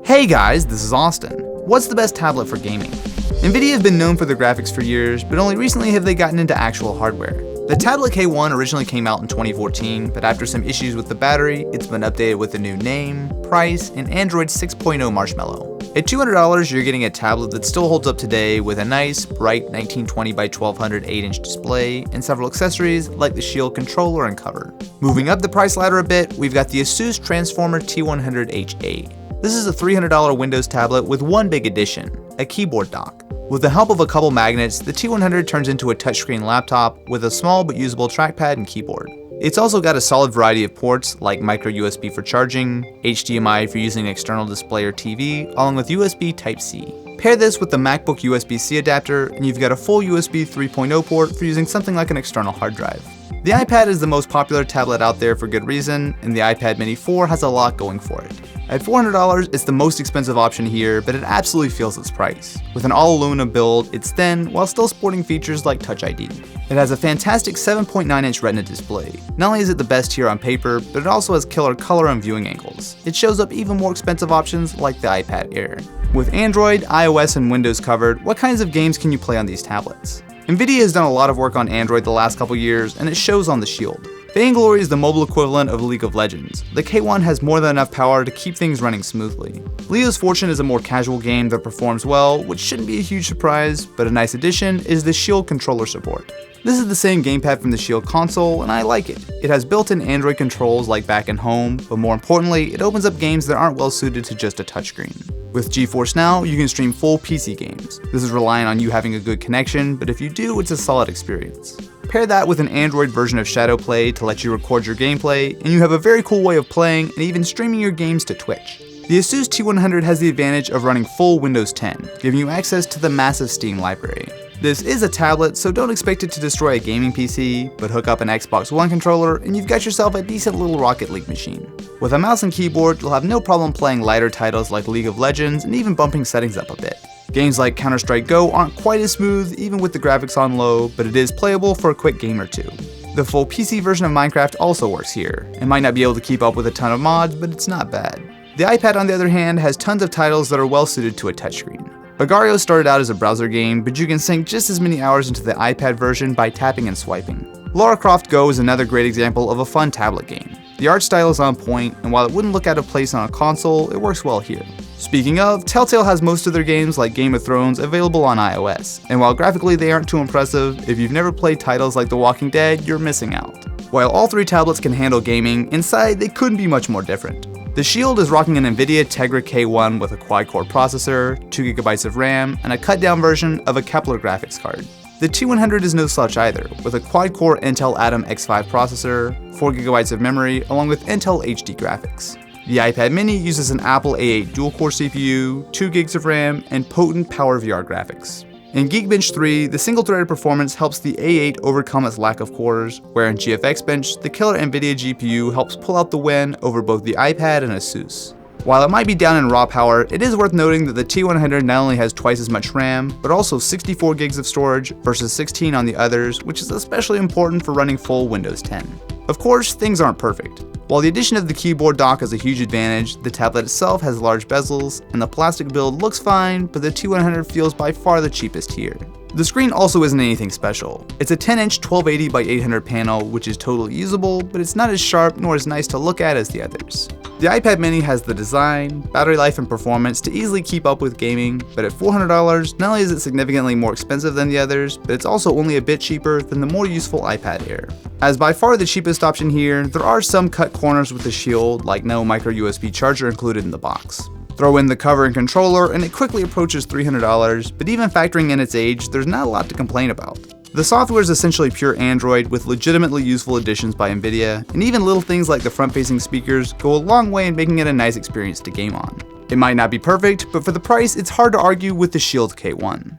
Hey guys, this is Austin. What's the best tablet for gaming? Nvidia have been known for their graphics for years, but only recently have they gotten into actual hardware. The Tablet K1 originally came out in 2014, but after some issues with the battery, it's been updated with a new name, price, and Android 6.0 Marshmallow. At $200, you're getting a tablet that still holds up today with a nice, bright 1920 by 1200 8-inch display and several accessories like the Shield controller and cover. Moving up the price ladder a bit, we've got the Asus T100HA. This is a $300 Windows tablet with one big addition, a keyboard dock. With the help of a couple magnets, the T100 turns into a touchscreen laptop with a small but usable trackpad and keyboard. It's also got a solid variety of ports like micro USB for charging, HDMI for using an external display or TV, along with USB Type-C. Pair this with the MacBook USB-C adapter and you've got a full USB 3.0 port for using something like an external hard drive. The iPad is the most popular tablet out there for good reason, and the iPad Mini 4 has a lot going for it. At $400, it's the most expensive option here, but it absolutely feels its price. With an all-aluminum build, it's thin while still sporting features like Touch ID. It has a fantastic 7.9-inch Retina display. Not only is it the best here on paper, but it also has killer color and viewing angles. It shows up even more expensive options like the iPad Air. With Android, iOS, and Windows covered, what kinds of games can you play on these tablets? Nvidia has done a lot of work on Android the last couple years, and it shows on the Shield. Vainglory is the mobile equivalent of League of Legends. The K1 has more than enough power to keep things running smoothly. Leo's Fortune is a more casual game that performs well, which shouldn't be a huge surprise, but a nice addition is the Shield controller support. This is the same gamepad from the Shield console, and I like it. It has built-in Android controls like back and home, but more importantly, it opens up games that aren't well suited to just a touchscreen. With GeForce Now, you can stream full PC games. This is relying on you having a good connection, but if you do, it's a solid experience. Pair that with an Android version of Shadowplay to let you record your gameplay, and you have a very cool way of playing and even streaming your games to Twitch. The Asus T100 has the advantage of running full Windows 10, giving you access to the massive Steam library. This is a tablet, so don't expect it to destroy a gaming PC, but hook up an Xbox One controller and you've got yourself a decent little Rocket League machine. With a mouse and keyboard, you'll have no problem playing lighter titles like League of Legends and even bumping settings up a bit. Games like Counter-Strike Go aren't quite as smooth even with the graphics on low, but it is playable for a quick game or two. The full PC version of Minecraft also works here. It might not be able to keep up with a ton of mods, but it's not bad. The iPad on the other hand has tons of titles that are well suited to a touchscreen. Agario started out as a browser game, but you can sink just as many hours into the iPad version by tapping and swiping. Lara Croft Go is another great example of a fun tablet game. The art style is on point, and while it wouldn't look out of place on a console, it works well here. Speaking of, Telltale has most of their games like Game of Thrones available on iOS, and while graphically they aren't too impressive, if you've never played titles like The Walking Dead, you're missing out. While all three tablets can handle gaming, inside they couldn't be much more different. The Shield is rocking an Nvidia Tegra K1 with a quad-core processor, 2GB of RAM, and a cut-down version of a Kepler graphics card. The T100 is no slouch either, with a quad-core Intel Atom X5 processor, 4GB of memory, along with Intel HD graphics. The iPad Mini uses an Apple A8 dual-core CPU, 2GB of RAM, and potent PowerVR graphics. In Geekbench 3, the single-threaded performance helps the A8 overcome its lack of cores, where in GFX Bench, the killer Nvidia GPU helps pull out the win over both the iPad and Asus. While it might be down in raw power, it is worth noting that the T100 not only has twice as much RAM, but also 64GB of storage versus 16 on the others, which is especially important for running full Windows 10. Of course, things aren't perfect. While the addition of the keyboard dock is a huge advantage, the tablet itself has large bezels, and the plastic build looks fine, but the T100 feels by far the cheapest here. The screen also isn't anything special. It's a 10-inch 1280 by 800 panel, which is totally usable, but it's not as sharp nor as nice to look at as the others. The iPad Mini has the design, battery life, and performance to easily keep up with gaming, but at $400, not only is it significantly more expensive than the others, but it's also only a bit cheaper than the more useful iPad Air. As by far the cheapest option here, there are some cut corners with the Shield, like no micro USB charger included in the box. Throw in the cover and controller and it quickly approaches $300, but even factoring in its age, there's not a lot to complain about. The software is essentially pure Android with legitimately useful additions by Nvidia, and even little things like the front-facing speakers go a long way in making it a nice experience to game on. It might not be perfect, but for the price, it's hard to argue with the Shield K1.